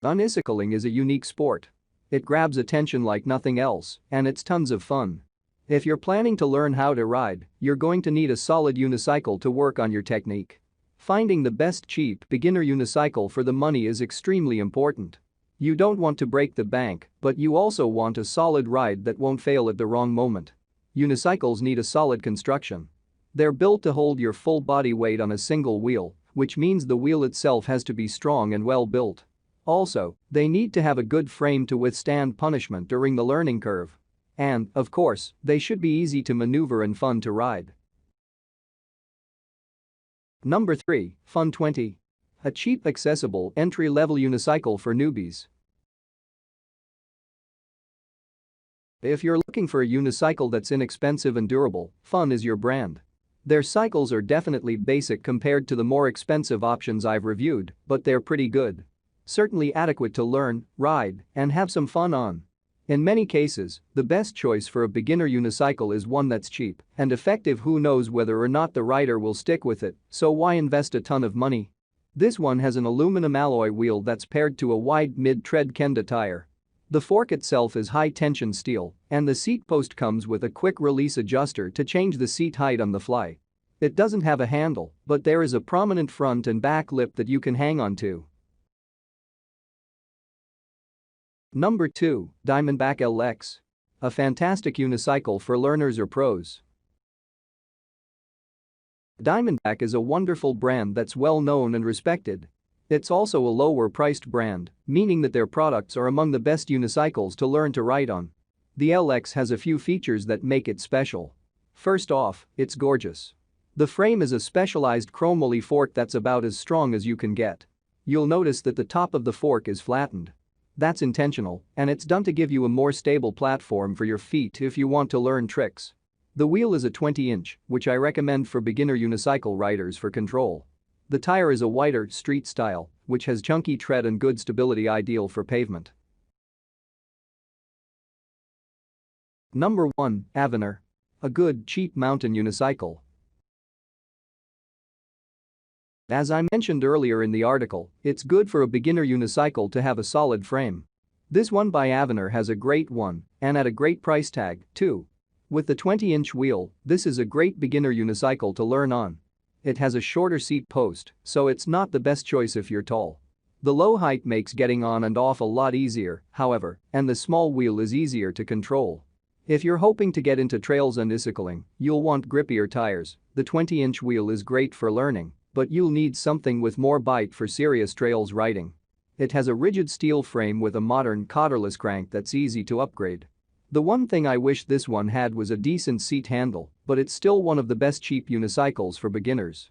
Unicycling is a unique sport. It grabs attention like nothing else, and it's tons of fun. If you're planning to learn how to ride, you're going to need a solid unicycle to work on your technique. Finding the best cheap beginner unicycle for the money is extremely important. You don't want to break the bank, but you also want a solid ride that won't fail at the wrong moment. Unicycles need a solid construction. They're built to hold your full body weight on a single wheel, which means the wheel itself has to be strong and well built. Also, they need to have a good frame to withstand punishment during the learning curve. And, of course, they should be easy to maneuver and fun to ride. Number 3, Fun 20. A cheap, accessible, entry-level unicycle for newbies. If you're looking for a unicycle that's inexpensive and durable, Fun is your brand. Their cycles are definitely basic compared to the more expensive options I've reviewed, but they're pretty good. Certainly adequate to learn, ride, and have some fun on. In many cases, the best choice for a beginner unicycle is one that's cheap and effective. Who knows whether or not the rider will stick with it, so why invest a ton of money? This one has an aluminum alloy wheel that's paired to a wide mid-tread Kenda tire. The fork itself is high-tension steel, and the seat post comes with a quick-release adjuster to change the seat height on the fly. It doesn't have a handle, but there is a prominent front and back lip that you can hang on to. Number 2, Diamondback LX. A fantastic unicycle for learners or pros. Diamondback is a wonderful brand that's well known and respected. It's also a lower-priced brand, meaning that their products are among the best unicycles to learn to ride on. The LX has a few features that make it special. First off, it's gorgeous. The frame is a specialized chromoly fork that's about as strong as you can get. You'll notice that the top of the fork is flattened. That's intentional, and it's done to give you a more stable platform for your feet if you want to learn tricks. The wheel is a 20-inch, which I recommend for beginner unicycle riders for control. The tire is a wider, street style, which has chunky tread and good stability, ideal for pavement. Number 1, Avenir. A good, cheap mountain unicycle. As I mentioned earlier in the article, it's good for a beginner unicycle to have a solid frame. This one by Avenir has a great one, and at a great price tag, too. With the 20-inch wheel, this is a great beginner unicycle to learn on. It has a shorter seat post, so it's not the best choice if you're tall. The low height makes getting on and off a lot easier, however, and the small wheel is easier to control. If you're hoping to get into trails and unicycling, you'll want grippier tires. The 20-inch wheel is great for learning, but you'll need something with more bite for serious trails riding. It has a rigid steel frame with a modern collarless crank that's easy to upgrade. The one thing I wish this one had was a decent seat handle, but it's still one of the best cheap unicycles for beginners.